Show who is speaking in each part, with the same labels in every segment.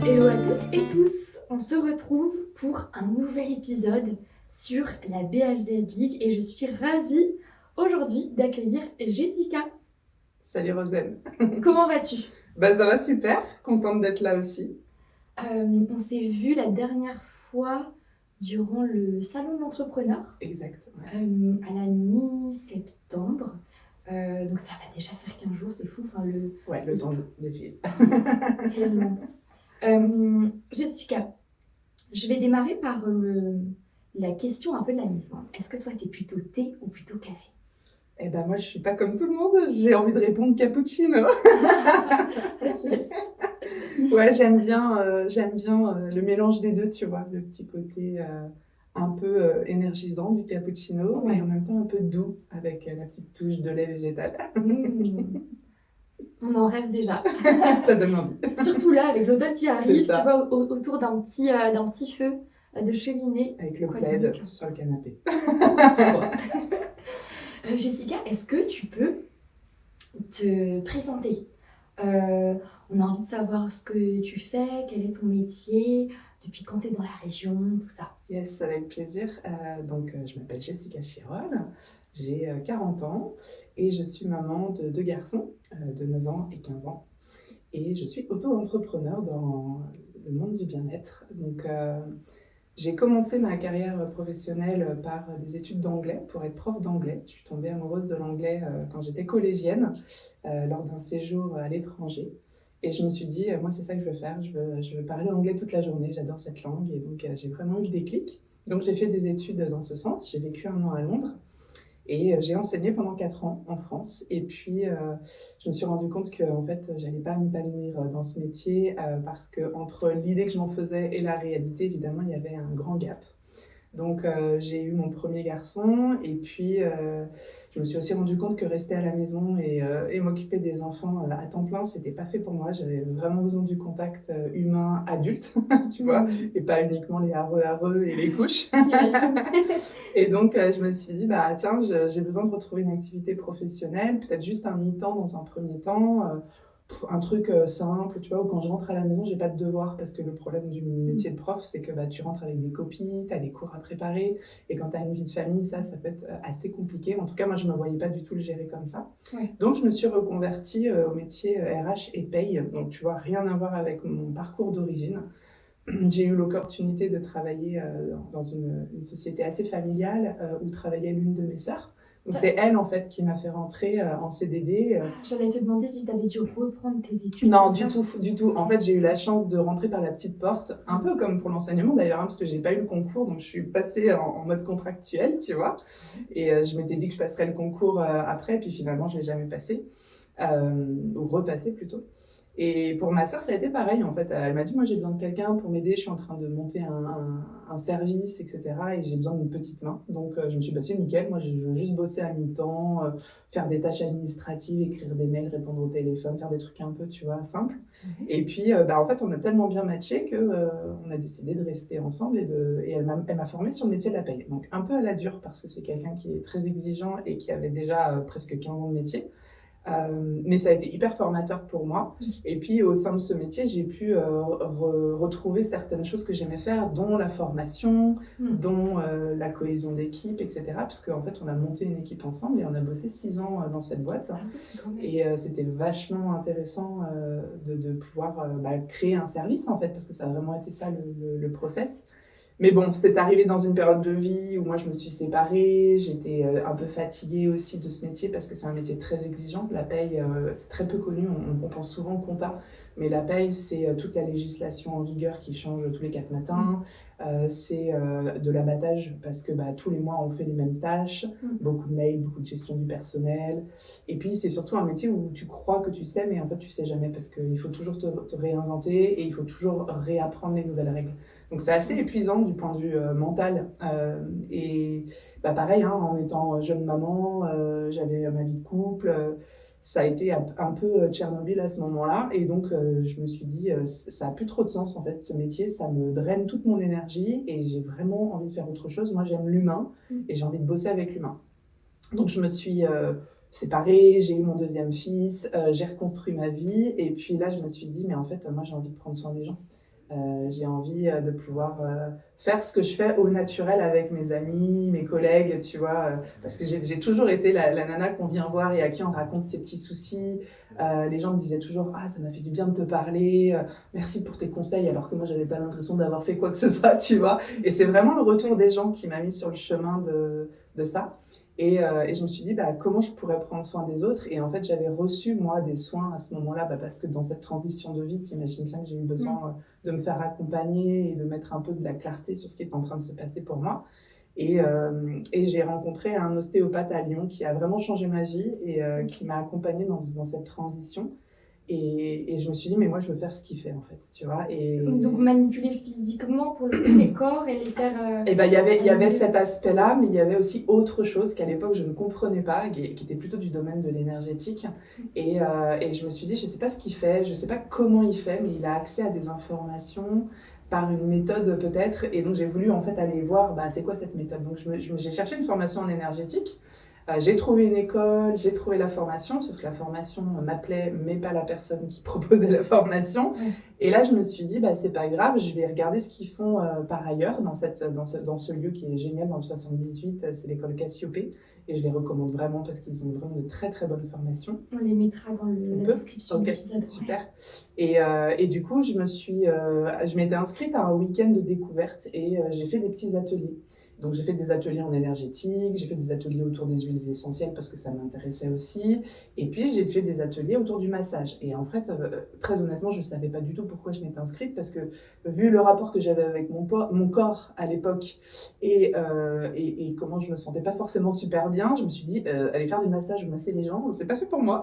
Speaker 1: Hello à toutes et tous, on se retrouve pour un nouvel épisode sur la BHZ League et je suis ravie aujourd'hui d'accueillir Jessica.
Speaker 2: Salut Rosane.
Speaker 1: Comment vas-tu?
Speaker 2: Bah ça va super, contente d'être là aussi.
Speaker 1: On s'est vu la dernière fois durant le salon de l'entrepreneur
Speaker 2: Exact. Ouais.
Speaker 1: à la mi-septembre. Donc ça va déjà faire 15 jours, c'est fou. Enfin,
Speaker 2: Le temps défile.
Speaker 1: tellement. Jessica, je vais démarrer par la question un peu de la maison. Est-ce que toi, t'es plutôt thé ou plutôt café?
Speaker 2: Eh ben moi je suis pas comme tout le monde, j'ai envie de répondre cappuccino. Ouais, j'aime bien le mélange des deux, tu vois, le petit côté un peu énergisant du cappuccino,
Speaker 1: Ouais.
Speaker 2: et en même temps un peu doux avec la petite touche de lait végétal.
Speaker 1: On en rêve déjà.
Speaker 2: Ça donne envie.
Speaker 1: Surtout là, avec l'automne qui arrive,
Speaker 2: C'est ça.
Speaker 1: tu vois, autour d'un petit feu de cheminée.
Speaker 2: Avec le
Speaker 1: Quoi de
Speaker 2: plaid
Speaker 1: mieux
Speaker 2: sur le canapé.
Speaker 1: C'est bon. Jessica, est-ce que tu peux te présenter? On a envie de savoir ce que tu fais, quel est ton métier, depuis quand tu es dans la région, tout ça.
Speaker 2: Yes, avec plaisir. Je m'appelle Jessica Chiron, j'ai 40 ans et je suis maman de 2 garçons de 9 ans et 15 ans. Et je suis auto-entrepreneur dans le monde du bien-être. J'ai commencé ma carrière professionnelle par des études d'anglais pour être prof d'anglais. Je suis tombée amoureuse de l'anglais quand j'étais collégienne lors d'un séjour à l'étranger. Et je me suis dit, moi, c'est ça que je veux faire. Je veux parler anglais toute la journée. J'adore cette langue. Et donc, j'ai vraiment eu le déclic. Donc, j'ai fait des études dans ce sens. J'ai vécu 1 an à Londres. Et j'ai enseigné pendant 4 ans en France. Et puis, je me suis rendu compte que en fait, j'allais pas m'épanouir dans ce métier parce que entre l'idée que je m'en faisais et la réalité, évidemment, il y avait un grand gap. Donc, j'ai eu mon premier garçon. Et puis, je me suis aussi rendu compte que rester à la maison et m'occuper des enfants à temps plein, c'était pas fait pour moi. J'avais vraiment besoin du contact humain adulte, tu vois, et pas uniquement les areux et les couches. Et donc, je me suis dit, bah tiens, j'ai besoin de retrouver une activité professionnelle, peut-être juste un mi-temps dans un premier temps, un truc simple, tu vois, où quand je rentre à la maison, j'ai pas de devoirs, parce que le problème du métier de prof, c'est que bah, tu rentres avec des copies, tu as des cours à préparer, et quand tu as une vie de famille, ça peut être assez compliqué. En tout cas, moi, je me voyais pas du tout le gérer comme ça.
Speaker 1: Ouais.
Speaker 2: Donc, je me suis reconvertie au métier RH et paye, donc tu vois, rien à voir avec mon parcours d'origine. J'ai eu l'opportunité de travailler dans une société assez familiale où travaillait l'une de mes sœurs. Donc c'est elle en fait qui m'a fait rentrer en CDD.
Speaker 1: J'allais te demander si tu avais dû reprendre tes études.
Speaker 2: Non, du tout. En fait, j'ai eu la chance de rentrer par la petite porte, un peu comme pour l'enseignement d'ailleurs, parce que j'ai pas eu le concours, donc je suis passée en mode contractuel, tu vois. Et je m'étais dit que je passerais le concours après, puis finalement je l'ai jamais passé, ou repassé plutôt. Et pour ma sœur, ça a été pareil en fait. Elle m'a dit, moi j'ai besoin de quelqu'un pour m'aider, je suis en train de monter un service, etc. Et j'ai besoin d'une petite main. Donc je me suis dit, bah, c'est nickel, moi je veux juste bosser à mi-temps, faire des tâches administratives, écrire des mails, répondre au téléphone, faire des trucs un peu, tu vois, simples. Et puis en fait, on a tellement bien matché qu'on a décidé de rester ensemble et elle m'a formée sur le métier de la paye. Donc un peu à la dure parce que c'est quelqu'un qui est très exigeant et qui avait déjà presque 15 ans de métier. Mais ça a été hyper formateur pour moi. Et puis au sein de ce métier, j'ai pu retrouver certaines choses que j'aimais faire, dont la formation, dont la cohésion d'équipe, etc. Parce qu'en fait, on a monté une équipe ensemble et on a bossé 6 ans dans cette boîte. Et c'était vachement intéressant de pouvoir créer un service, en fait, parce que ça a vraiment été ça le process. Mais bon, c'est arrivé dans une période de vie où moi je me suis séparée, j'étais un peu fatiguée aussi de ce métier parce que c'est un métier très exigeant. La paye, c'est très peu connu, on pense souvent compta, mais la paye, c'est toute la législation en vigueur qui change tous les 4 matins. C'est de l'abattage parce que tous les mois on fait les mêmes tâches, beaucoup de mails, beaucoup de gestion du personnel. Et puis c'est surtout un métier où tu crois que tu sais, mais en fait tu sais jamais parce qu'il faut toujours te réinventer et il faut toujours réapprendre les nouvelles règles. Donc c'est assez épuisant du point de vue mental. Et pareil, hein, en étant jeune maman, j'avais ma vie de couple. Ça a été un peu Tchernobyl à ce moment-là. Et donc je me suis dit, ça n'a plus trop de sens en fait, ce métier. Ça me draine toute mon énergie et j'ai vraiment envie de faire autre chose. Moi j'aime l'humain et j'ai envie de bosser avec l'humain. Donc je me suis séparée, j'ai eu mon deuxième fils, j'ai reconstruit ma vie. Et puis là je me suis dit, mais en fait moi j'ai envie de prendre soin des gens. J'ai envie de pouvoir faire ce que je fais au naturel avec mes amis, mes collègues, tu vois. Parce que j'ai toujours été la nana qu'on vient voir et à qui on raconte ses petits soucis. Les gens me disaient toujours: ah, ça m'a fait du bien de te parler, merci pour tes conseils, alors que moi, j'avais pas l'impression d'avoir fait quoi que ce soit, tu vois. Et c'est vraiment le retour des gens qui m'a mis sur le chemin de ça. Et je me suis dit, bah, comment je pourrais prendre soin des autres? Et en fait, j'avais reçu, moi, des soins à ce moment-là, bah, parce que dans cette transition de vie, tu imagines bien que j'ai eu besoin de me faire accompagner et de mettre un peu de la clarté sur ce qui est en train de se passer pour moi. Et j'ai rencontré un ostéopathe à Lyon qui a vraiment changé ma vie et qui m'a accompagnée dans cette transition. Et je me suis dit, mais moi, je veux faire ce qu'il fait, en fait, tu vois.
Speaker 1: Donc manipuler physiquement pour le coup les corps et les faire...
Speaker 2: Et ben, il y avait cet aspect-là, mais il y avait aussi autre chose qu'à l'époque, je ne comprenais pas, qui était plutôt du domaine de l'énergétique. Et je me suis dit, je ne sais pas ce qu'il fait, je ne sais pas comment il fait, mais il a accès à des informations par une méthode peut-être. Et donc, j'ai voulu en fait aller voir, bah, c'est quoi cette méthode. Donc, j'ai cherché une formation en énergétique. J'ai trouvé une école, j'ai trouvé la formation, sauf que la formation m'appelait, mais pas la personne qui proposait la formation. Et là, je me suis dit, bah, c'est pas grave, je vais regarder ce qu'ils font par ailleurs dans ce lieu qui est génial dans le 78, c'est l'école Cassiopée. Et je les recommande vraiment parce qu'ils ont vraiment de très très bonnes formations.
Speaker 1: On les mettra dans la description de l'épisode.
Speaker 2: Super. Et du coup, je m'étais inscrite à un week-end de découverte et j'ai fait des petits ateliers. Donc j'ai fait des ateliers en énergétique, j'ai fait des ateliers autour des huiles essentielles parce que ça m'intéressait aussi. Et puis j'ai fait des ateliers autour du massage. Et en fait, très honnêtement, je ne savais pas du tout pourquoi je m'étais inscrite parce que vu le rapport que j'avais avec mon corps à l'époque et comment je ne me sentais pas forcément super bien, je me suis dit, aller faire du massage ou masser les gens, c'est pas fait pour moi.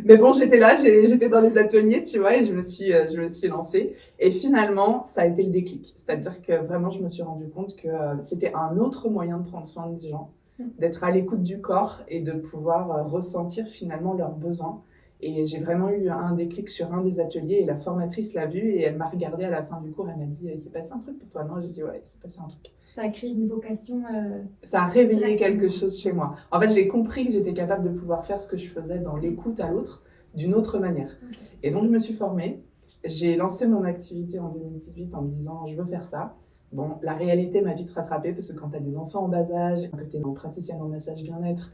Speaker 2: Mais bon, j'étais là, j'étais dans les ateliers, tu vois, et je me suis lancée. Et finalement, ça a été le déclic. C'est-à-dire que vraiment, je me suis rendu compte que c'était un autre moyen de prendre soin des gens, d'être à l'écoute du corps et de pouvoir ressentir finalement leurs besoins. Et j'ai vraiment eu un déclic sur un des ateliers et la formatrice l'a vu et elle m'a regardée à la fin du cours, elle m'a dit: il s'est passé un truc pour toi? Non, j'ai dit: ouais, il s'est passé un truc.
Speaker 1: Ça a créé une vocation.
Speaker 2: Ça a réveillé quelque chose chez moi. En fait, j'ai compris que j'étais capable de pouvoir faire ce que je faisais dans l'écoute à l'autre d'une autre manière. Okay. Et donc, je me suis formée. J'ai lancé mon activité en 2018 en me disant: je veux faire ça. Bon, la réalité m'a vite rattrapée parce que quand tu as des enfants en bas âge, que tu es praticienne en massage bien-être,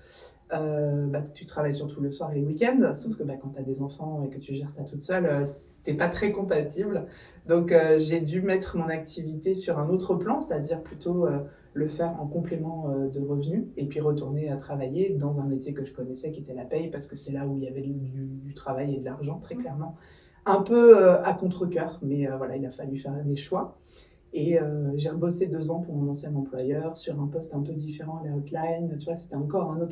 Speaker 2: bah, tu travailles surtout le soir et les week-ends. Sauf que bah, quand tu as des enfants et que tu gères ça toute seule, c'est pas très compatible. Donc, j'ai dû mettre mon activité sur un autre plan, c'est-à-dire plutôt le faire en complément de revenus et puis retourner à travailler dans un métier que je connaissais qui était la paye parce que c'est là où il y avait du travail et de l'argent, très clairement. Un peu à contre-cœur, mais voilà, il a fallu faire des choix. Et j'ai rebossé 2 ans pour mon ancien employeur sur un poste un peu différent à la hotline. Tu vois, c'était encore une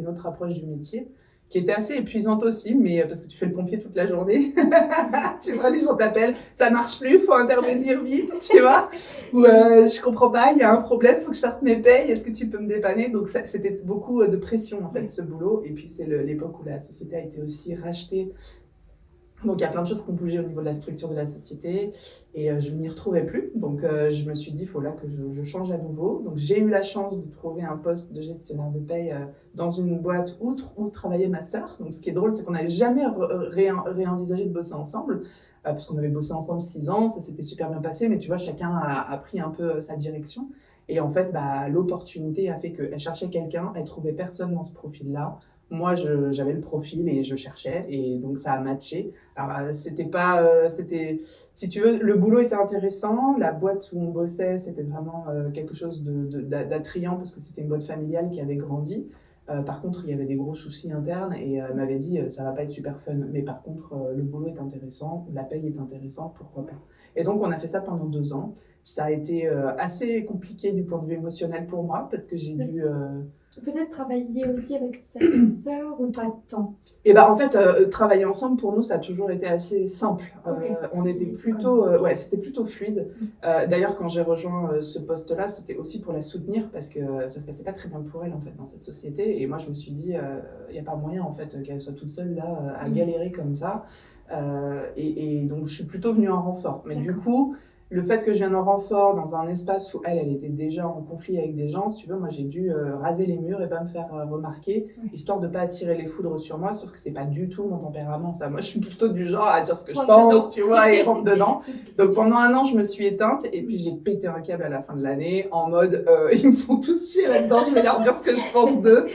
Speaker 2: autre approche du métier qui était assez épuisante aussi, mais parce que tu fais le pompier toute la journée. Tu vois, les gens t'appellent, ça marche plus, faut intervenir vite, tu vois. Ou je comprends pas, il y a un problème, faut que je sorte mes payes, est-ce que tu peux me dépanner? Donc c'était beaucoup de pression en fait, ce boulot. Et puis c'est l'époque où la société a été aussi rachetée. Donc, il y a plein de choses qui ont bougé au niveau de la structure de la société et je ne m'y retrouvais plus. Donc, je me suis dit, il faut là que je change à nouveau. Donc, j'ai eu la chance de trouver un poste de gestionnaire de paye dans une boîte où travaillait ma sœur. Donc, ce qui est drôle, c'est qu'on n'avait jamais réenvisagé de bosser ensemble parce qu'on avait bossé ensemble 6 ans, ça s'était super bien passé, mais tu vois, chacun a pris un peu sa direction. Et en fait, bah, l'opportunité a fait qu'elle cherchait quelqu'un, elle trouvait personne dans ce profil-là. Moi, j'avais le profil et je cherchais, et donc ça a matché. Alors, si tu veux, le boulot était intéressant, la boîte où on bossait, c'était vraiment quelque chose d'attrayant parce que c'était une boîte familiale qui avait grandi. Par contre, il y avait des gros soucis internes et elle m'avait dit ça va pas être super fun, mais par contre, le boulot est intéressant, la paye est intéressante, pourquoi pas. Et donc, on a fait ça pendant 2 ans. Ça a été assez compliqué du point de vue émotionnel pour moi parce que j'ai dû...
Speaker 1: Peut-être travailler aussi avec sa sœur ou pas tant?
Speaker 2: Et bah en fait, travailler ensemble pour nous, ça a toujours été assez simple.
Speaker 1: Okay.
Speaker 2: On était plutôt, c'était plutôt fluide. D'ailleurs, quand j'ai rejoint ce poste-là, c'était aussi pour la soutenir parce que ça se passait pas très bien pour elle en fait dans cette société. Et moi, je me suis dit, il y a pas moyen en fait qu'elle soit toute seule là à galérer comme ça. Et donc, je suis plutôt venue en renfort. Mais du coup, Le fait que je vienne en renfort dans un espace où elle était déjà en conflit avec des gens, si tu veux, moi j'ai dû raser les murs et pas me faire remarquer, histoire de pas attirer les foudres sur moi, sauf que c'est pas du tout mon tempérament, ça. Moi je suis plutôt du genre à dire ce que je pense, tu vois, et rentre dedans. Donc pendant un an, je me suis éteinte et puis j'ai pété un câble à la fin de l'année en mode ils me font tous chier là-dedans, je vais leur dire ce que je pense d'eux.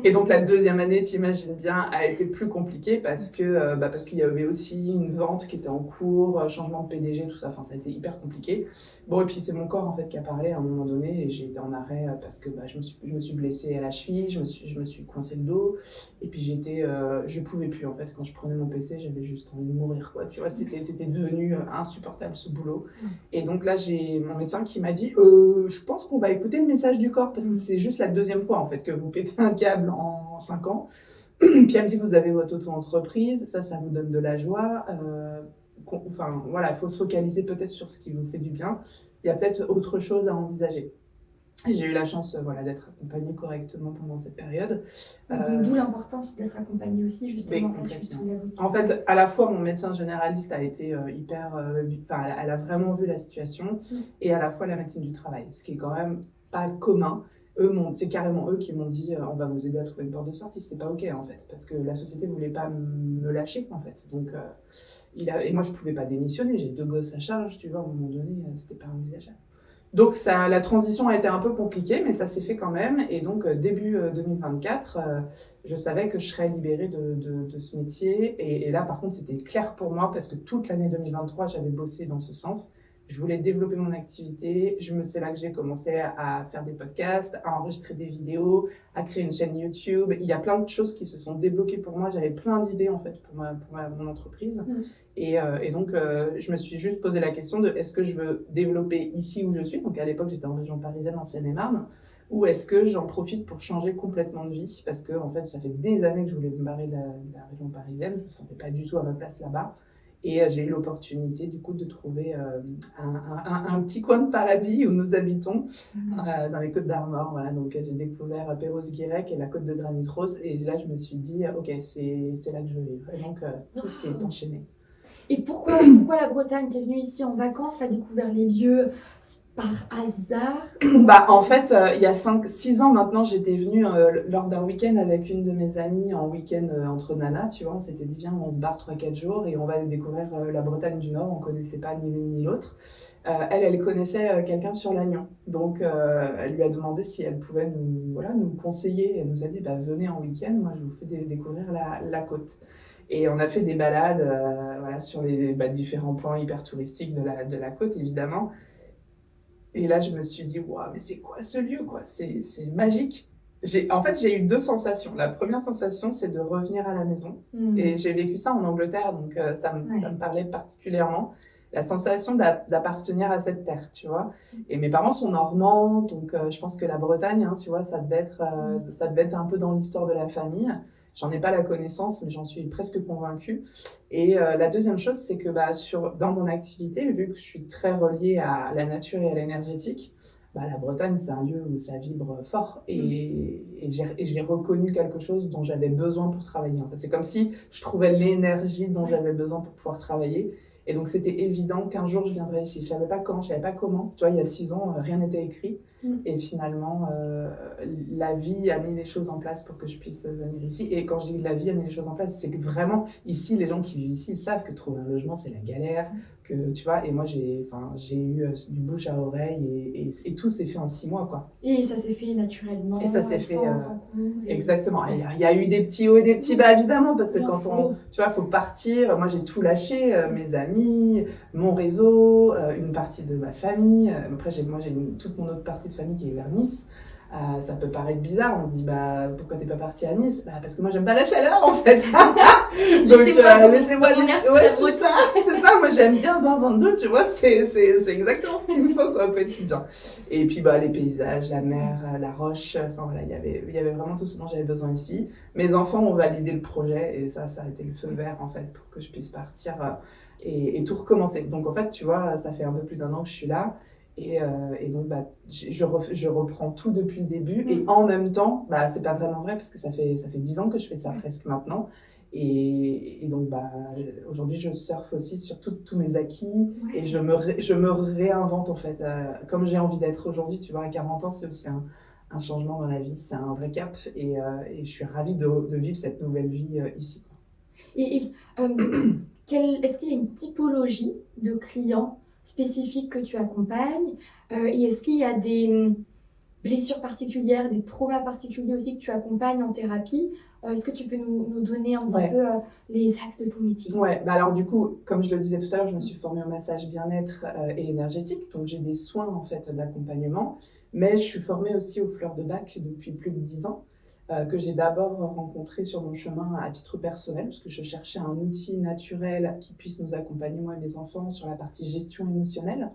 Speaker 2: Et donc la deuxième année, t'imagines bien, a été plus compliquée parce qu'il y avait aussi une vente qui était en cours, changement de PDG, tout ça. Enfin, ça a été hyper compliqué. Bon, et puis c'est mon corps en fait qui a parlé à un moment donné et j'ai été en arrêt parce que je me suis blessée à la cheville, je me suis coincé le dos et puis je pouvais plus en fait. Quand je prenais mon PC, j'avais juste envie de mourir quoi. Tu vois, c'était devenu insupportable ce boulot. Et donc là, j'ai mon médecin qui m'a dit, je pense qu'on va écouter le message du corps parce que c'est juste la deuxième fois en fait que vous pétez un câble en 5 ans. Puis elle me dit, vous avez votre auto-entreprise, ça vous donne de la joie. Enfin, voilà, il faut se focaliser peut-être sur ce qui vous fait du bien. Il y a peut-être autre chose à envisager. Et j'ai eu la chance voilà, d'être accompagnée correctement pendant cette période.
Speaker 1: D'où l'importance d'être accompagnée aussi, justement, ça tu soulèves aussi.
Speaker 2: En fait, à la fois, mon médecin généraliste a été elle a vraiment vu la situation, et à la fois la médecine du travail, ce qui est quand même pas commun. C'est carrément eux qui m'ont dit on va vous aider à trouver une porte de sortie. C'est pas ok en fait, parce que la société voulait pas me lâcher en fait. Donc, et moi je pouvais pas démissionner, j'ai 2 gosses à charge, tu vois, à un moment donné, c'était pas envisageable. Donc la transition a été un peu compliquée, mais ça s'est fait quand même. Et donc début 2024, je savais que je serais libérée de ce métier. Et là, par contre, c'était clair pour moi parce que toute l'année 2023, j'avais bossé dans ce sens. Je voulais développer mon activité. C'est là que j'ai commencé à faire des podcasts, à enregistrer des vidéos, à créer une chaîne YouTube. Il y a plein de choses qui se sont débloquées pour moi. J'avais plein d'idées en fait pour mon entreprise. Et donc, je me suis juste posé la question de est-ce que je veux développer ici où je suis, donc à l'époque j'étais en région parisienne, en Seine-et-Marne, ou est-ce que j'en profite pour changer complètement de vie, parce que en fait ça fait des années que je voulais me barrer de la région parisienne, je ne me sentais pas du tout à ma place là-bas, et j'ai eu l'opportunité du coup de trouver un petit coin de paradis où nous habitons, dans les Côtes d'Armor, voilà. Donc j'ai découvert Perros-Guirec et la côte de Granit Rose, et là je me suis dit ok, c'est là que je veux vivre, et donc tout s'est enchaîné.
Speaker 1: Et pourquoi la Bretagne? T'es venue ici en vacances, t'as découvert les lieux par hasard?
Speaker 2: En fait, il y a 6 ans maintenant, j'étais venue lors d'un week-end avec une de mes amies, en week-end entre nanas, tu vois, on s'était dit viens, on se barre 3-4 jours et on va découvrir la Bretagne du Nord, on connaissait pas ni l'une ni l'autre. Elle connaissait quelqu'un sur Lannion, donc elle lui a demandé si elle pouvait nous conseiller. Elle nous a dit venez en week-end, moi je vous fais découvrir la côte. Et on a fait des balades sur les différents points hyper touristiques de la côte, évidemment. Et là, je me suis dit, waouh, mais c'est quoi ce lieu, quoi? C'est magique. En fait, j'ai eu 2 sensations. La première sensation, c'est de revenir à la maison. Et j'ai vécu ça en Angleterre, donc ça me parlait particulièrement. La sensation d'appartenir à cette terre, tu vois. Et mes parents sont normands, donc je pense que la Bretagne, hein, tu vois, ça devait être un peu dans l'histoire de la famille. J'en ai pas la connaissance, mais j'en suis presque convaincue. Et la deuxième chose, c'est que dans mon activité, vu que je suis très reliée à la nature et à l'énergétique, la Bretagne, c'est un lieu où ça vibre fort. Et j'ai reconnu quelque chose dont j'avais besoin pour travailler. En fait, c'est comme si je trouvais l'énergie dont j'avais besoin pour pouvoir travailler. Et donc, c'était évident qu'un jour, je viendrais ici. Je savais pas quand, je savais pas comment. Tu vois, il y a 6 ans, rien n'était écrit. Et finalement, la vie a mis les choses en place pour que je puisse venir ici. Et quand je dis que la vie a mis les choses en place, c'est que vraiment, ici, les gens qui vivent ici savent que trouver un logement, c'est la galère. Tu vois, et moi, j'ai eu du bouche à oreille et tout s'est fait en 6 mois, quoi.
Speaker 1: Et ça s'est fait naturellement.
Speaker 2: Et ça s'est fait exactement. Il y a eu des petits hauts et des petits bas, évidemment, parce que quand tu vois, faut partir. Moi, j'ai tout lâché, mes amis, mon réseau, une partie de ma famille. Après, j'ai toute mon autre partie de famille qui est vers Nice. Ça peut paraître bizarre, on se dit pourquoi t'es pas partie à Nice? Parce que moi j'aime pas la chaleur en fait. Donc laissez-moi c'est ça, moi j'aime bien 20-22, tu vois, c'est exactement ce qu'il me faut quoi, au quotidien. Et puis les paysages, la mer, la roche, enfin voilà, il y avait vraiment tout ce dont j'avais besoin ici. Mes enfants ont validé le projet et ça a été le feu vert en fait pour que je puisse partir et tout recommencer. Donc en fait tu vois, ça fait un peu plus d'1 an que je suis là. Et donc, je reprends tout depuis le début. Et en même temps, c'est pas vraiment vrai parce que ça fait 10 ans que je fais ça presque maintenant. Et donc, aujourd'hui, je surfe aussi sur tous mes acquis et
Speaker 1: Ouais.
Speaker 2: je me réinvente en fait, comme j'ai envie d'être aujourd'hui. Tu vois, à 40 ans, c'est aussi un changement dans la vie, c'est un vrai cap et je suis ravie de vivre cette nouvelle vie ici.
Speaker 1: Et est-ce qu'il y a une typologie de clients spécifiques que tu accompagnes? Et est-ce qu'il y a des blessures particulières, des traumas particuliers aussi que tu accompagnes en thérapie? Est-ce que tu peux nous donner un petit
Speaker 2: Ouais.
Speaker 1: peu les axes de ton métier?
Speaker 2: Ouais, alors du coup, comme je le disais tout à l'heure, je me suis formée au massage bien-être et énergétique, donc j'ai des soins en fait d'accompagnement, mais je suis formée aussi aux fleurs de bac depuis plus de 10 ans, que j'ai d'abord rencontré sur mon chemin à titre personnel, parce que je cherchais un outil naturel qui puisse nous accompagner, moi et mes enfants, sur la partie gestion émotionnelle.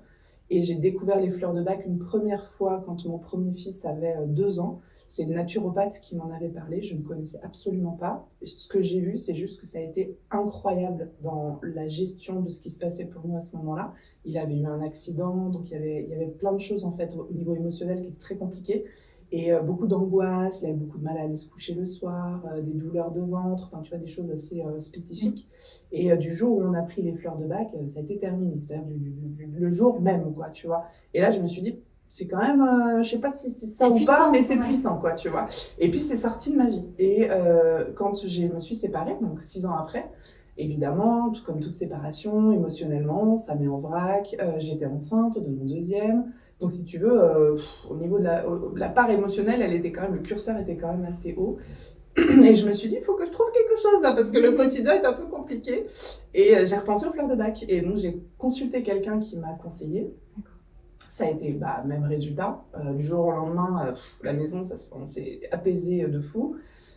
Speaker 2: Et j'ai découvert les fleurs de bac une première fois quand mon premier fils avait 2 ans. C'est une naturopathe qui m'en avait parlé, je ne connaissais absolument pas. Ce que j'ai vu, c'est juste que ça a été incroyable dans la gestion de ce qui se passait pour nous à ce moment-là. Il avait eu un accident, donc il y avait plein de choses en fait au niveau émotionnel qui étaient très compliquées. Et beaucoup d'angoisse, il avait beaucoup de mal à aller se coucher le soir, des douleurs de ventre, enfin tu vois, des choses assez spécifiques. Et du jour où on a pris les fleurs de bac, ça a été terminé, c'est-à-dire le jour même, quoi, tu vois. Et là, je me suis dit, c'est quand même, je sais pas si c'est ça
Speaker 1: C'est
Speaker 2: ou pas,
Speaker 1: puissant,
Speaker 2: mais c'est
Speaker 1: ouais.
Speaker 2: puissant, quoi, tu vois. Et puis, c'est sorti de ma vie. Et quand je me suis séparée, donc 6 ans après, évidemment, tout comme toute séparation, émotionnellement, ça met en vrac. J'étais enceinte de mon deuxième. Donc, si tu veux, au niveau de la part émotionnelle, elle était quand même, le curseur était quand même assez haut. Et je me suis dit, il faut que je trouve quelque chose là, parce que le quotidien est un peu compliqué. Et j'ai repensé aux fleurs de bac. Et donc, j'ai consulté quelqu'un qui m'a conseillé. Ça a été même résultat. Du jour au lendemain, la maison, on s'est apaisé de fou.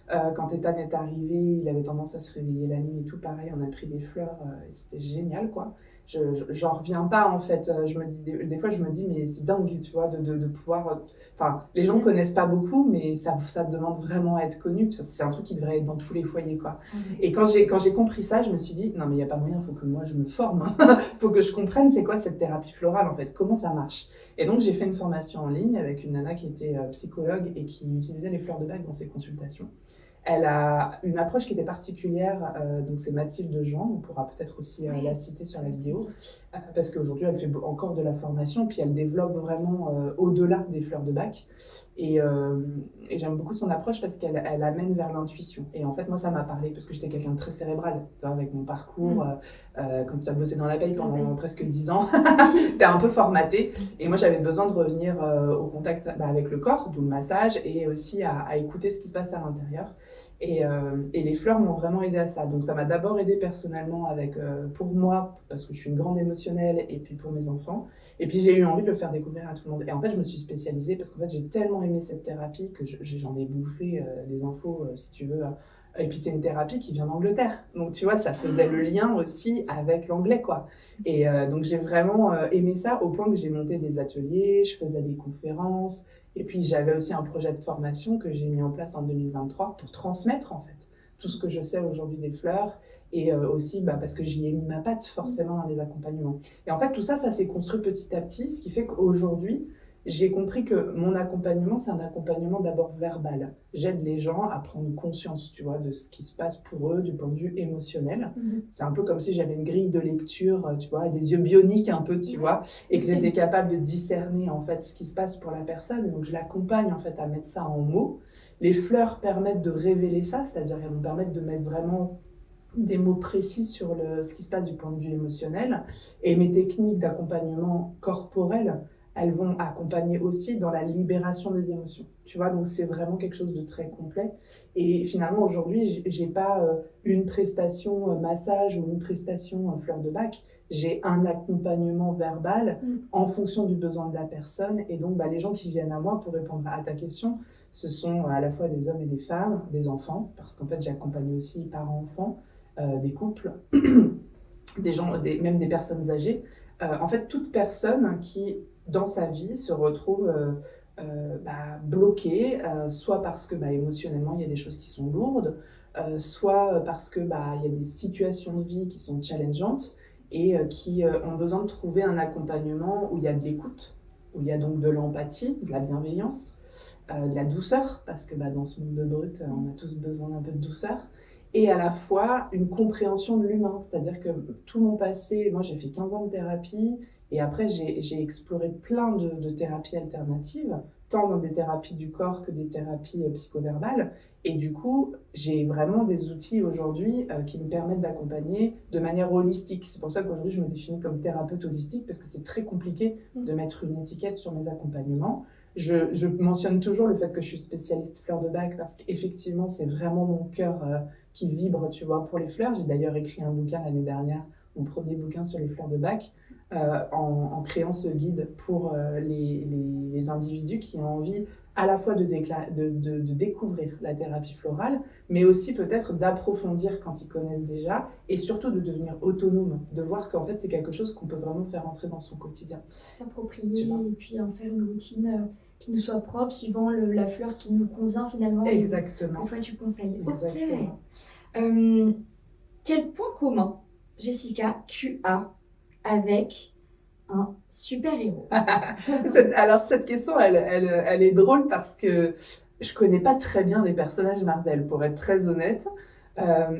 Speaker 2: Quand Ethan est arrivé, il avait tendance à se réveiller la nuit et tout. Pareil, on a pris des fleurs et c'était génial, quoi. J'en reviens pas, en fait. Je me dis, des fois, je me dis, mais c'est dingue, tu vois, de pouvoir. Enfin, les gens connaissent pas beaucoup, mais ça demande vraiment à être connu. C'est un truc qui devrait être dans tous les foyers, quoi. Et quand j'ai compris ça, je me suis dit, non, mais il n'y a pas moyen, il faut que moi, je me forme. Il faut que je comprenne c'est quoi cette thérapie florale, en fait, comment ça marche. Et donc, j'ai fait une formation en ligne avec une nana qui était psychologue et qui utilisait les fleurs de bac dans ses consultations. Elle a une approche qui était particulière, donc c'est Mathilde Jean, on pourra peut-être aussi la citer sur la vidéo, parce qu'aujourd'hui elle fait encore de la formation, puis elle développe vraiment au-delà des fleurs de bac. Et j'aime beaucoup son approche parce qu'elle amène vers l'intuition. Et en fait, moi, ça m'a parlé parce que j'étais quelqu'un de très cérébral, avec mon parcours. Quand tu as bossé dans la paye pendant presque 10 ans, tu es un peu formaté. Et moi, j'avais besoin de revenir au contact avec le corps, d'où le massage, et aussi à écouter ce qui se passe à l'intérieur. Et les fleurs m'ont vraiment aidé à ça. Donc ça m'a d'abord aidé personnellement pour moi, parce que je suis une grande émotionnelle, et puis pour mes enfants. Et puis j'ai eu envie de le faire découvrir à tout le monde. Et en fait, je me suis spécialisée parce qu'en fait, j'ai tellement aimé cette thérapie que j'en ai bouffé des infos, si tu veux. Et puis c'est une thérapie qui vient d'Angleterre. Donc tu vois, ça faisait le lien aussi avec l'anglais, quoi. Et donc j'ai vraiment aimé ça au point que j'ai monté des ateliers, je faisais des conférences. Et puis j'avais aussi un projet de formation que j'ai mis en place en 2023 pour transmettre en fait tout ce que je sais aujourd'hui des fleurs et aussi parce que j'y ai mis ma patte forcément dans les accompagnements. Et en fait tout ça, ça s'est construit petit à petit, ce qui fait qu'aujourd'hui j'ai compris que mon accompagnement, c'est un accompagnement d'abord verbal. J'aide les gens à prendre conscience, tu vois, de ce qui se passe pour eux du point de vue émotionnel. C'est un peu comme si j'avais une grille de lecture, tu vois, et des yeux bioniques un peu, tu vois, et que j'étais capable de discerner en fait ce qui se passe pour la personne. Et donc je l'accompagne en fait à mettre ça en mots. Les fleurs permettent de révéler ça, c'est-à-dire qu'elles nous permettent de mettre vraiment des mots précis sur ce qui se passe du point de vue émotionnel. Et mes techniques d'accompagnement corporel, elles vont accompagner aussi dans la libération des émotions. Tu vois, donc c'est vraiment quelque chose de très complet. Et finalement, aujourd'hui, j'ai pas une prestation massage ou une prestation fleur de bac. J'ai un accompagnement verbal en fonction du besoin de la personne. Et donc, les gens qui viennent à moi pour répondre à ta question, ce sont à la fois des hommes et des femmes, des enfants, parce qu'en fait, j'accompagne aussi parents-enfants, des couples, des gens, même des personnes âgées. En fait, toute personne qui, dans sa vie, se retrouve bloquée, soit parce que émotionnellement, il y a des choses qui sont lourdes, soit parce que il y a des situations de vie qui sont challengeantes et qui ont besoin de trouver un accompagnement où il y a de l'écoute, où il y a donc de l'empathie, de la bienveillance, de la douceur, parce que dans ce monde de brut, on a tous besoin d'un peu de douceur, et à la fois une compréhension de l'humain. C'est-à-dire que tout mon passé, moi j'ai fait 15 ans de thérapie, et après j'ai exploré plein de thérapies alternatives, tant dans des thérapies du corps que des thérapies psychoverbales. Et du coup, j'ai vraiment des outils aujourd'hui qui me permettent d'accompagner de manière holistique. C'est pour ça qu'aujourd'hui, je me définis comme thérapeute holistique, parce que c'est très compliqué de mettre une étiquette sur mes accompagnements. Je mentionne toujours le fait que je suis spécialiste fleurs de bac, parce qu'effectivement, c'est vraiment mon cœur qui vibre, tu vois, pour les fleurs. J'ai d'ailleurs écrit un bouquin l'année dernière, mon premier bouquin sur les fleurs de bac, en créant ce guide pour les individus qui ont envie à la fois de découvrir la thérapie florale, mais aussi peut-être d'approfondir quand ils connaissent déjà, et surtout de devenir autonome, de voir qu'en fait c'est quelque chose qu'on peut vraiment faire entrer dans son quotidien.
Speaker 1: S'approprier et puis en faire une routine qui nous soit propre, suivant la fleur qui nous convient finalement.
Speaker 2: Exactement.
Speaker 1: Que toi tu conseilles.
Speaker 2: Exactement.
Speaker 1: Ok. Quel point commun, Jessica, tu as avec un super-héros?
Speaker 2: Alors cette question, elle est drôle parce que je connais pas très bien les personnages Marvel, pour être très honnête.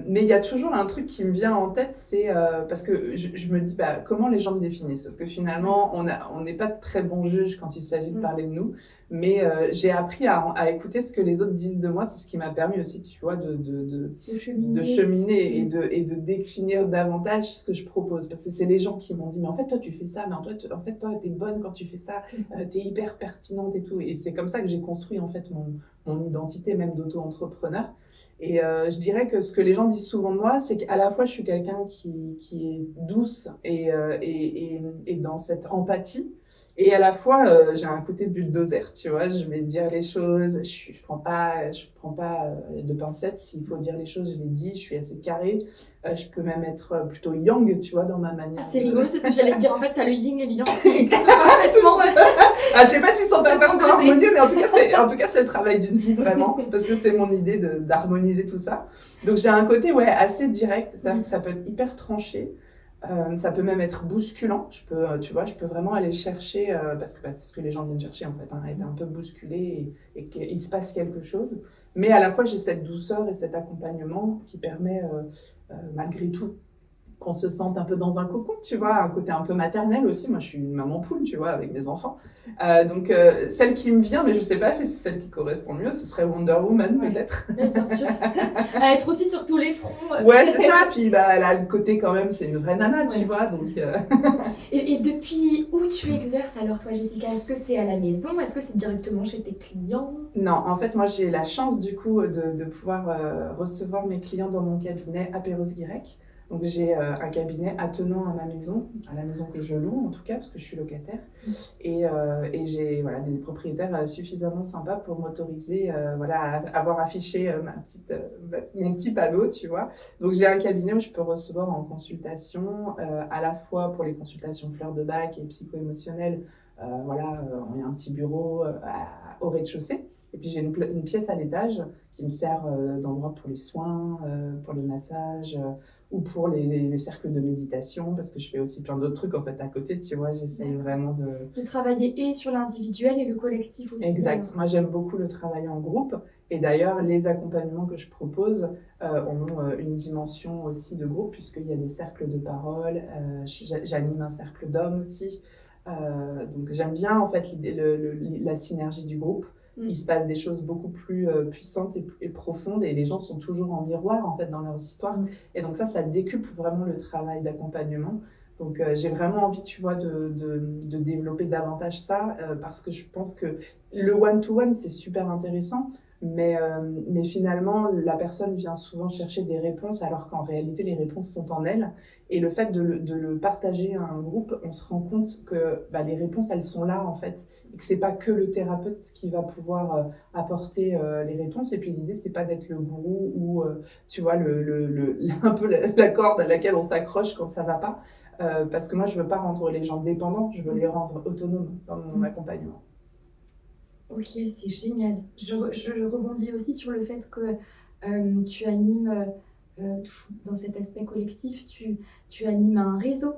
Speaker 2: Mais il y a toujours un truc qui me vient en tête, c'est parce que je me dis comment les gens me définissent, parce que finalement on n'est pas de très bons juges quand il s'agit de parler de nous, mais j'ai appris à écouter ce que les autres disent de moi. C'est ce qui m'a permis aussi, tu vois, de cheminer et de définir davantage ce que je propose, parce que c'est les gens qui m'ont dit mais en fait toi tu fais ça, mais en fait toi t'es bonne quand tu fais ça, t'es hyper pertinente et tout, et c'est comme ça que j'ai construit en fait mon identité même d'auto-entrepreneur. Et je dirais que ce que les gens disent souvent de moi, c'est qu'à la fois je suis quelqu'un qui est douce et dans cette empathie, et à la fois j'ai un côté bulldozer, tu vois, je vais dire les choses, je prends pas de pincettes, s'il faut dire les choses, je les dis, je suis assez carrée, je peux même être plutôt yang, tu vois, dans ma manière.
Speaker 1: Ah, c'est rigolo, c'est ce que j'allais te dire, en fait, t'as le yin et le yang qui sont parfaitement...
Speaker 2: Je sais pas s'ils sont pas encore harmonieux, mais en tout cas c'est le travail d'une vie, vraiment, parce que c'est mon idée d'harmoniser tout ça. Donc j'ai un côté assez direct, ça peut être hyper tranché. Ça peut même être bousculant. Je peux vraiment aller chercher, parce que c'est ce que les gens viennent chercher en fait, être un peu bousculé et qu'il se passe quelque chose. Mais à la fois, j'ai cette douceur et cet accompagnement qui permet, malgré tout, qu'on se sente un peu dans un cocon, tu vois, un côté un peu maternel aussi. Moi, je suis une maman poule, tu vois, avec mes enfants. Donc, celle qui me vient, mais je ne sais pas si c'est celle qui correspond le mieux, ce serait Wonder Woman, peut-être.
Speaker 1: Oui, bien sûr. À être aussi sur tous les fronts.
Speaker 2: Ouais, c'est ça. Puis, elle a le côté quand même, c'est une vraie nana, tu vois. Donc,
Speaker 1: et depuis où tu exerces alors, toi, Jessica? Est-ce que c'est à la maison? Est-ce que c'est directement chez tes clients?
Speaker 2: Non, en fait, moi, j'ai la chance, du coup, de pouvoir recevoir mes clients dans mon cabinet Apéros-Guirec. Donc j'ai un cabinet attenant à ma maison, à la maison que je loue en tout cas, parce que je suis locataire. Et j'ai des propriétaires suffisamment sympas pour m'autoriser à avoir affiché mon petit panneau, tu vois. Donc j'ai un cabinet où je peux recevoir en consultation, à la fois pour les consultations fleurs de bac et psycho-émotionnelles. On a un petit bureau au rez-de-chaussée. Et puis j'ai une pièce à l'étage qui me sert d'endroit pour les soins, pour les massages, ou pour les cercles de méditation, parce que je fais aussi plein d'autres trucs en fait à côté, tu vois, j'essaie vraiment de
Speaker 1: travailler et sur l'individuel et le collectif aussi.
Speaker 2: Exact, moi j'aime beaucoup le travail en groupe, et d'ailleurs les accompagnements que je propose ont une dimension aussi de groupe, puisqu'il y a des cercles de parole, j'anime un cercle d'hommes aussi, donc j'aime bien en fait la synergie du groupe. Il se passe des choses beaucoup plus puissantes et profondes, et les gens sont toujours en miroir en fait dans leurs histoires. Et donc ça décuple vraiment le travail d'accompagnement. Donc j'ai vraiment envie, tu vois, de développer davantage ça, parce que je pense que le one-to-one, c'est super intéressant, mais finalement, la personne vient souvent chercher des réponses, alors qu'en réalité, les réponses sont en elle. Et le fait de le partager à un groupe, on se rend compte que les réponses, elles sont là en fait, et que c'est pas que le thérapeute qui va pouvoir apporter les réponses. Et puis l'idée, c'est pas d'être le gourou ou tu vois un peu la corde à laquelle on s'accroche quand ça va pas, parce que moi, je veux pas rendre les gens dépendants, je veux les rendre autonomes dans mon accompagnement.
Speaker 1: Ok, c'est génial. Je rebondis aussi sur le fait que tu animes, dans cet aspect collectif, tu animes un réseau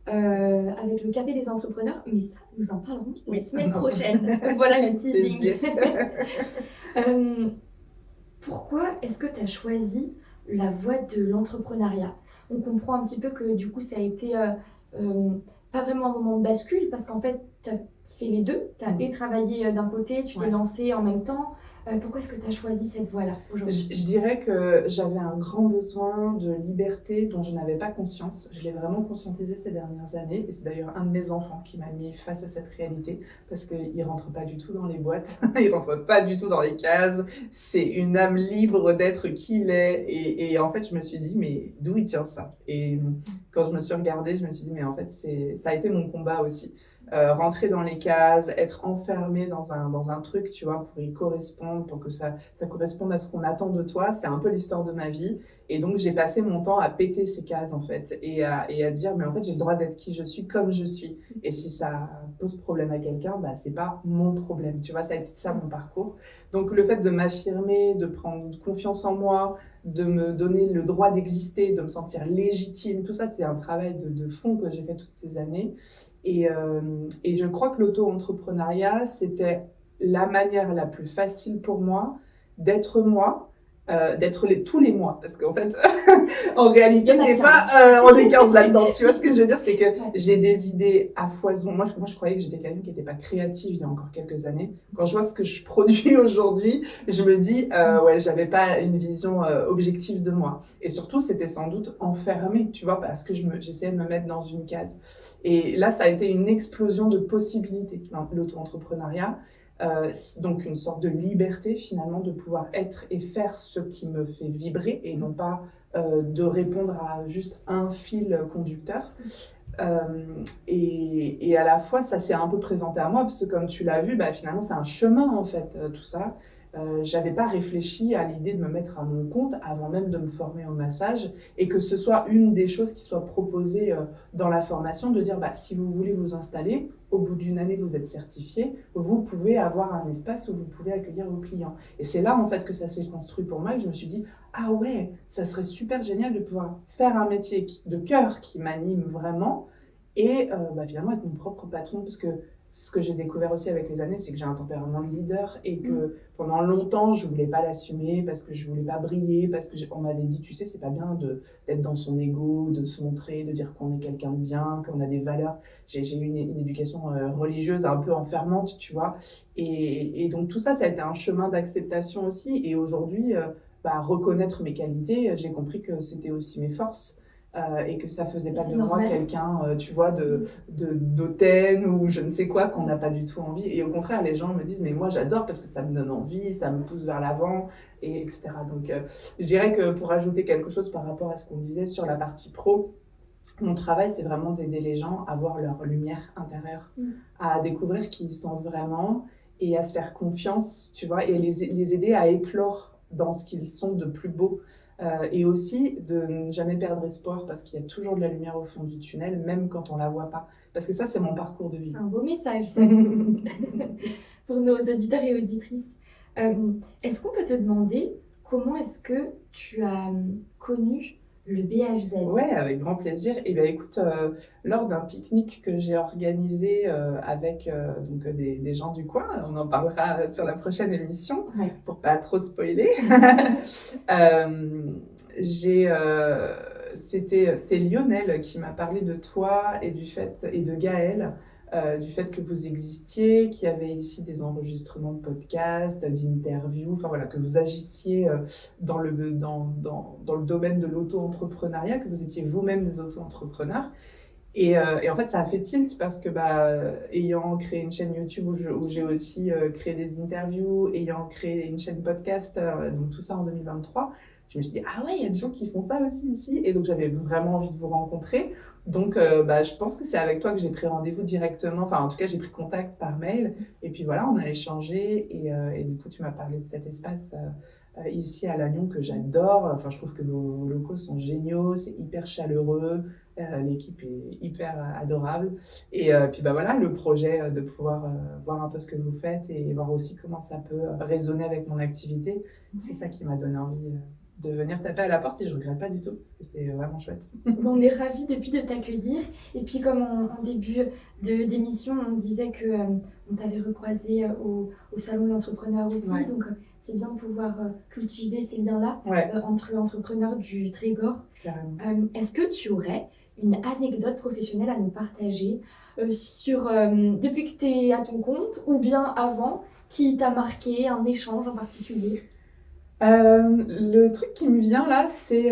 Speaker 1: avec le Café des entrepreneurs, mais ça, nous en parlerons la semaine prochaine. Voilà le teasing. Pourquoi est-ce que tu as choisi la voie de l'entrepreneuriat. On comprend un petit peu que du coup ça a été pas vraiment un moment de bascule parce qu'en fait tu as fait les deux, tu as travaillé d'un côté, tu t'es lancé en même temps. Pourquoi est-ce que tu as choisi cette voie-là aujourd'hui?
Speaker 2: Je dirais que j'avais un grand besoin de liberté dont je n'avais pas conscience. Je l'ai vraiment conscientisé ces dernières années et c'est d'ailleurs un de mes enfants qui m'a mis face à cette réalité parce qu'il ne rentre pas du tout dans les boîtes, il ne rentre pas du tout dans les cases. C'est une âme libre d'être qui il est et en fait je me suis dit mais d'où il tient ça? Et quand je me suis regardée, je me suis dit mais en fait ça a été mon combat aussi. Rentrer dans les cases, être enfermé dans un truc, tu vois, pour y correspondre, pour que ça corresponde à ce qu'on attend de toi. C'est un peu l'histoire de ma vie. Et donc, j'ai passé mon temps à péter ces cases, en fait, et à dire, mais en fait, j'ai le droit d'être qui je suis, comme je suis. Et si ça pose problème à quelqu'un, bah, c'est pas mon problème. Tu vois, ça a été ça, mon parcours. Donc, le fait de m'affirmer, de prendre confiance en moi, de me donner le droit d'exister, de me sentir légitime, tout ça, c'est un travail de fond que j'ai fait toutes ces années. Et je crois que l'auto-entrepreneuriat, c'était la manière la plus facile pour moi, d'être tous les mois. Parce qu'en fait, en réalité, on est 15 là-dedans. Tu vois ce que je veux dire? C'est que j'ai des idées à foison. Moi, je croyais que j'étais quelqu'un qui n'était pas créative il y a encore quelques années. Quand je vois ce que je produis aujourd'hui, je me dis, ouais, j'avais pas une vision objective de moi. Et surtout, c'était sans doute enfermé, tu vois, parce que j'essayais de me mettre dans une case. Et là, ça a été une explosion de possibilités, l'auto-entrepreneuriat. Donc une sorte de liberté finalement de pouvoir être et faire ce qui me fait vibrer et non pas de répondre à juste un fil conducteur. Et à la fois, ça s'est un peu présenté à moi, parce que comme tu l'as vu, bah, finalement, c'est un chemin, en fait, tout ça. J'avais pas réfléchi à l'idée de me mettre à mon compte avant même de me former au massage, et que ce soit une des choses qui soit proposée dans la formation, de dire, bah, si vous voulez vous installer, au bout d'une année, vous êtes certifié, vous pouvez avoir un espace où vous pouvez accueillir vos clients. Et c'est là, en fait, que ça s'est construit pour moi, et je me suis dit, ah ouais, ça serait super génial de pouvoir faire un métier de cœur qui m'anime vraiment, et bah, finalement être mon propre patron, parce que ce que j'ai découvert aussi avec les années, c'est que j'ai un tempérament de leader et que pendant longtemps, je voulais pas l'assumer parce que je voulais pas briller, parce que on m'avait dit, tu sais, c'est pas bien d'être dans son ego, de se montrer, de dire qu'on est quelqu'un de bien, qu'on a des valeurs. J'ai eu une éducation religieuse un peu enfermante, tu vois. Et donc tout ça, ça a été un chemin d'acceptation aussi. Et aujourd'hui, bah, reconnaître mes qualités, j'ai compris que c'était aussi mes forces. Et que ça faisait pas de moi quelqu'un, tu vois, d'hautaine ou je ne sais quoi, qu'on n'a pas du tout envie. Et au contraire, les gens me disent, mais moi j'adore parce que ça me donne envie, ça me pousse vers l'avant, et etc. Donc je dirais que pour ajouter quelque chose par rapport à ce qu'on disait sur la partie pro, mon travail, c'est vraiment d'aider les gens à voir leur lumière intérieure, à découvrir qui ils sont vraiment et à se faire confiance, tu vois, et les aider à éclore dans ce qu'ils sont de plus beau. Et aussi de ne jamais perdre espoir parce qu'il y a toujours de la lumière au fond du tunnel, même quand on ne la voit pas. Parce que ça, c'est mon parcours de vie.
Speaker 1: C'est un beau message, ça, pour nos auditeurs et auditrices. Est-ce qu'on peut te demander comment est-ce que tu as connu le BHZ?
Speaker 2: Ouais, avec grand plaisir. Et bien écoute, lors d'un pique-nique que j'ai organisé avec donc, des gens du coin, on en parlera sur la prochaine émission, pour pas trop spoiler. C'est Lionel qui m'a parlé de toi et de Gaël, du fait que vous existiez, qu'il y avait ici des enregistrements de podcasts, d'interviews, enfin voilà, que vous agissiez dans le domaine de l'auto-entrepreneuriat, que vous étiez vous-même des auto-entrepreneurs. Et en fait, ça a fait tilt parce que, ayant créé une chaîne YouTube où j'ai aussi créé des interviews, ayant créé une chaîne podcast, donc tout ça en 2023, je me suis dit, ah ouais, il y a des gens qui font ça aussi ici. Et donc, j'avais vraiment envie de vous rencontrer. Donc, je pense que c'est avec toi que j'ai pris rendez-vous directement. Enfin, en tout cas, j'ai pris contact par mail. Et puis voilà, on a échangé. Et du coup, tu m'as parlé de cet espace ici à Lannion que j'adore. Enfin, je trouve que vos locaux sont géniaux. C'est hyper chaleureux. L'équipe est hyper adorable. Et puis voilà, le projet de pouvoir voir un peu ce que vous faites et voir aussi comment ça peut résonner avec mon activité, c'est ça qui m'a donné envie de venir taper à la porte et je ne regrette pas du tout parce que c'est vraiment chouette.
Speaker 1: On est ravis depuis de t'accueillir. Et puis comme en début d'émission, on disait qu'on t'avait recroisé au Salon de l'Entrepreneur aussi. Donc c'est bien de pouvoir cultiver ces liens-là
Speaker 2: Ouais,
Speaker 1: entre entrepreneurs du Trégor.
Speaker 2: carrément.
Speaker 1: Est-ce que tu aurais une anecdote professionnelle à nous partager sur depuis que tu es à ton compte ou bien avant qui t'a marqué, un échange en particulier?
Speaker 2: Le truc qui me vient là, c'est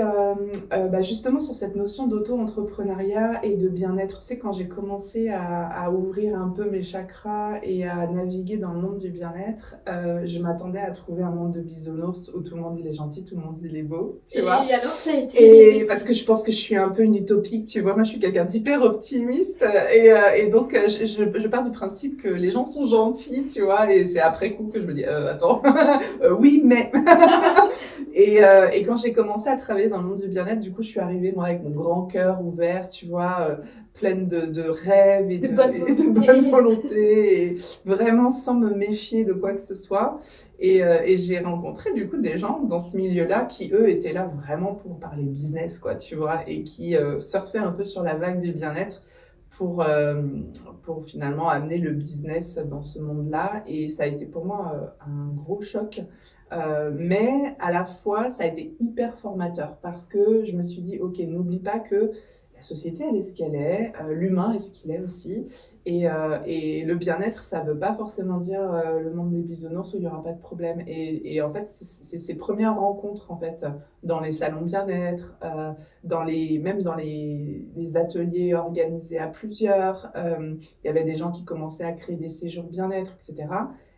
Speaker 2: justement sur cette notion d'auto-entrepreneuriat et de bien-être. Tu sais, quand j'ai commencé à ouvrir un peu mes chakras et à naviguer dans le monde du bien-être, je m'attendais à trouver un monde de bisounours où tout le monde il est gentil, tout le monde il est beau, tu vois.
Speaker 1: Et alors, ça a été les
Speaker 2: Et
Speaker 1: récits.
Speaker 2: parce que je pense que je suis un peu une utopique, tu vois, moi je suis quelqu'un d'hyper optimiste et donc je pars du principe que les gens sont gentils, tu vois, et c'est après coup que je me dis attends, oui mais et quand j'ai commencé à travailler dans le monde du bien-être, du coup je suis arrivée moi avec mon grand cœur ouvert, tu vois, pleine de rêves et
Speaker 1: De
Speaker 2: de,
Speaker 1: bonne
Speaker 2: et de
Speaker 1: volonté.
Speaker 2: bonne volonté, et vraiment sans me méfier de quoi que ce soit. Et j'ai rencontré du coup des gens dans ce milieu-là qui, eux, étaient là vraiment pour parler business, quoi, tu vois, et qui surfaient un peu sur la vague du bien-être pour finalement amener le business dans ce monde-là. Et ça a été pour moi un gros choc. Mais à la fois, ça a été hyper formateur parce que je me suis dit, OK, n'oublie pas que la société, elle est ce qu'elle est, l'humain est ce qu'il est aussi. Et le bien-être, ça ne veut pas forcément dire le monde des bisounours où il n'y aura pas de problème. Et en fait, c'est ces premières rencontres en fait, dans les salons bien-être, même dans les ateliers organisés à plusieurs. Il y avait des gens qui commençaient à créer des séjours bien-être, etc.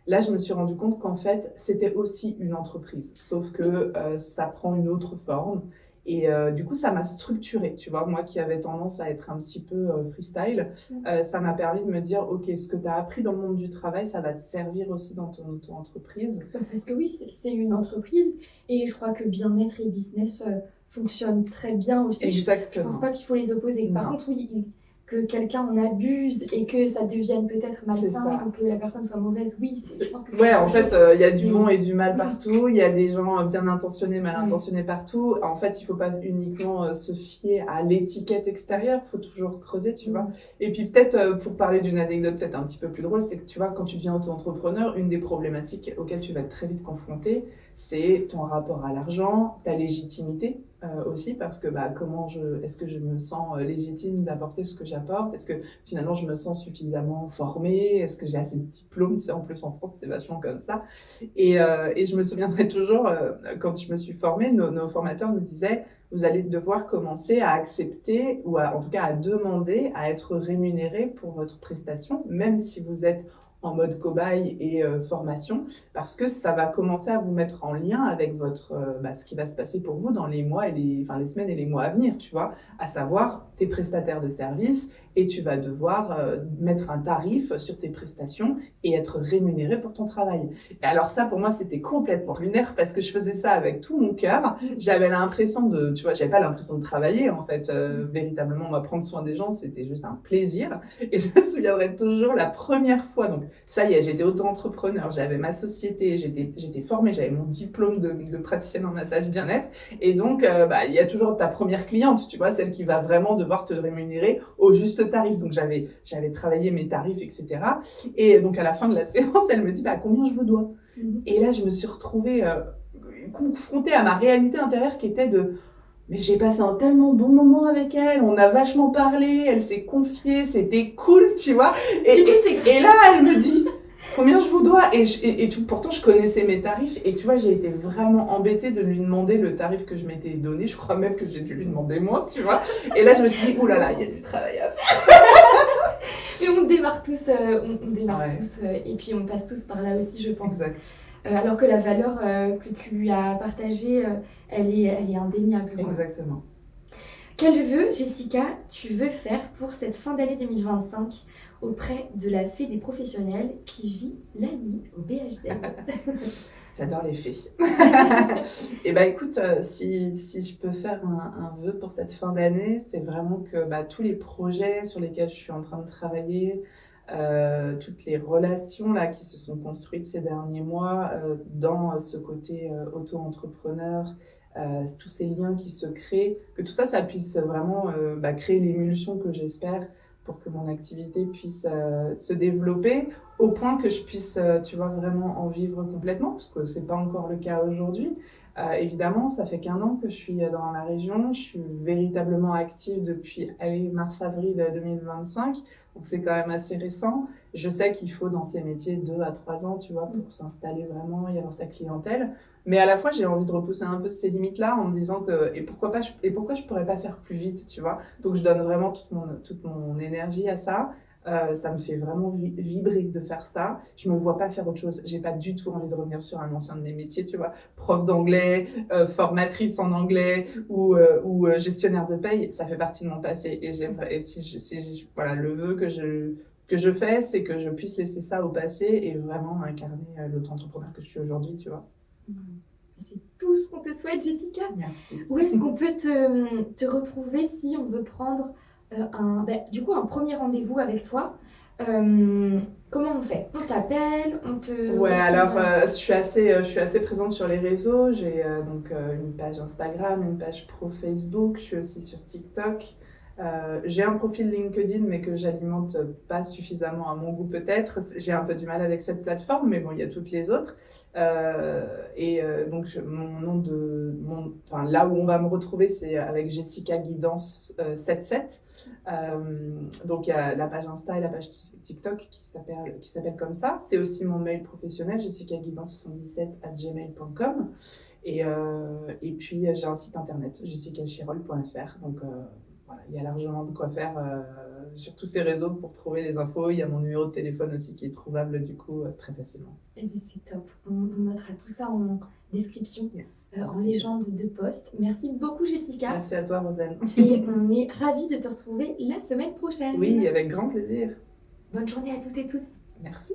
Speaker 2: Là, je me suis rendu compte qu'en fait, c'était aussi une entreprise, sauf que ça prend une autre forme. Et du coup, ça m'a structurée, tu vois, moi qui avais tendance à être un petit peu freestyle, ça m'a permis de me dire, OK, ce que tu as appris dans le monde du travail, ça va te servir aussi dans ton auto-entreprise.
Speaker 1: Parce que oui, c'est une entreprise et je crois que bien-être et business fonctionnent très bien aussi. Je pense
Speaker 2: Exactement.
Speaker 1: pas qu'il faut les opposer. Par
Speaker 2: Non,
Speaker 1: contre, oui, que quelqu'un en abuse et que ça devienne peut-être
Speaker 2: c'est
Speaker 1: malsain
Speaker 2: ça.
Speaker 1: ou que la personne soit mauvaise, oui, je pense que c'est
Speaker 2: Ouais, en
Speaker 1: autre
Speaker 2: fait,
Speaker 1: chose.
Speaker 2: il y a du
Speaker 1: Mais
Speaker 2: bon et du mal
Speaker 1: oui,
Speaker 2: partout. Il y a des gens bien intentionnés, mal
Speaker 1: ouais.
Speaker 2: intentionnés partout. En fait, il faut pas uniquement se fier à l'étiquette extérieure. Il faut toujours creuser, tu vois. Et puis peut-être, pour parler d'une anecdote peut-être un petit peu plus drôle, c'est que tu vois, quand tu deviens auto-entrepreneur, une des problématiques auxquelles tu vas être très vite confronté, c'est ton rapport à l'argent, ta légitimité aussi, parce que est-ce que je me sens légitime d'apporter ce que j'apporte? Est-ce que finalement je me sens suffisamment formée? Est-ce que j'ai assez de diplômes? Tu sais, en plus en France c'est vachement comme ça. Et je me souviendrai toujours, quand je me suis formée, nos formateurs nous disaient, vous allez devoir commencer à accepter, en tout cas à demander à être rémunéré pour votre prestation, même si vous êtes en mode cobaye et formation, parce que ça va commencer à vous mettre en lien avec ce qui va se passer pour vous dans les mois les semaines et les mois à venir, tu vois, à savoir tes prestataires de services, et tu vas devoir mettre un tarif sur tes prestations et être rémunéré pour ton travail. Et alors ça, pour moi, c'était complètement lunaire parce que je faisais ça avec tout mon cœur. J'avais l'impression tu vois, j'avais pas l'impression de travailler en fait. Véritablement, moi, prendre soin des gens, c'était juste un plaisir. Et je me souviendrai toujours la première fois. Donc ça y est, j'étais auto-entrepreneur, j'avais ma société, j'étais formée, j'avais mon diplôme de praticienne en massage bien-être. Et donc, il y a toujours ta première cliente, tu vois, celle qui va vraiment devoir te rémunérer au juste tarif. Donc j'avais travaillé mes tarifs, etc. Et donc à la fin de la séance, elle me dit combien je vous dois. Et là, je me suis retrouvée confrontée à ma réalité intérieure qui était mais j'ai passé un tellement bon moment avec elle, on a vachement parlé, elle s'est confiée, c'était cool, tu vois. Et là, elle me dit combien je vous dois, et pourtant je connaissais mes tarifs, et tu vois, j'ai été vraiment embêtée de lui demander le tarif que je m'étais donné. Je crois même que j'ai dû lui demander moi, tu vois. Et là, je me suis dit, oulala, il y a du travail à faire.
Speaker 1: Et on démarre tous, on démarre
Speaker 2: Ouais.
Speaker 1: tous et puis on passe tous par là aussi, je pense.
Speaker 2: Exact.
Speaker 1: Alors que la valeur que tu as partagée, elle est indéniable, quoi.
Speaker 2: Exactement.
Speaker 1: Quel vœu, Jessica, tu veux faire pour cette fin d'année 2025 auprès de la fée des professionnels qui vit la nuit au BHZ?
Speaker 2: J'adore les fées. Et écoute, si je peux faire un vœu pour cette fin d'année, c'est vraiment que tous les projets sur lesquels je suis en train de travailler, toutes les relations là, qui se sont construites ces derniers mois dans ce côté auto-entrepreneur, tous ces liens qui se créent, que tout ça, ça puisse vraiment créer l'émulsion que j'espère pour que mon activité puisse se développer au point que je puisse, tu vois, vraiment en vivre complètement, parce que c'est pas encore le cas aujourd'hui. Évidemment, ça fait qu'1 an que je suis dans la région. Je suis véritablement active depuis allez, mars-avril 2025, donc c'est quand même assez récent. Je sais qu'il faut dans ces métiers 2 à 3 ans, tu vois, pour s'installer vraiment et avoir sa clientèle. Mais à la fois, j'ai envie de repousser un peu ces limites-là en me disant que et pourquoi pas, et pourquoi je pourrais pas faire plus vite, tu vois. Donc je donne vraiment toute mon énergie à ça. Ça me fait vraiment vibrer de faire ça. Je me vois pas faire autre chose. J'ai pas du tout envie de revenir sur un ancien de mes métiers, tu vois. Prof d'anglais, formatrice en anglais ou gestionnaire de paye, ça fait partie de mon passé. Et voilà, le vœu que je fais, c'est que je puisse laisser ça au passé et vraiment incarner l'auto-entrepreneur que je suis aujourd'hui, tu vois.
Speaker 1: C'est tout ce qu'on te souhaite, Jessica.
Speaker 2: Merci.
Speaker 1: Où est-ce qu'on peut te retrouver si on veut prendre du coup un premier rendez-vous avec toi? Comment on fait? On t'appelle, on te
Speaker 2: Ouais,
Speaker 1: retrouve,
Speaker 2: alors je suis assez présente sur les réseaux. J'ai donc une page Instagram, une page pro Facebook. Je suis aussi sur TikTok. J'ai un profil LinkedIn, mais que j'alimente pas suffisamment à mon goût peut-être. J'ai un peu du mal avec cette plateforme, mais bon, il y a toutes les autres. Donc enfin, là où on va me retrouver, c'est avec Jessica Guidance 77. Donc il y a la page Insta et la page TikTok qui s'appelle comme ça. C'est aussi mon mail professionnel, jessicaguidance77@gmail.com. Et puis j'ai un site internet, jessicachirol.fr. Donc voilà, il y a largement de quoi faire sur tous ces réseaux pour trouver les infos. Il y a mon numéro de téléphone aussi qui est trouvable du coup très facilement.
Speaker 1: Eh bien, c'est top. On mettra tout ça en description,
Speaker 2: Yes.
Speaker 1: en légende de post. Merci beaucoup, Jessica.
Speaker 2: Merci à toi, Rosane.
Speaker 1: Et on est ravis de te retrouver la semaine prochaine.
Speaker 2: Oui, avec grand plaisir.
Speaker 1: Bonne journée à toutes et tous.
Speaker 2: Merci.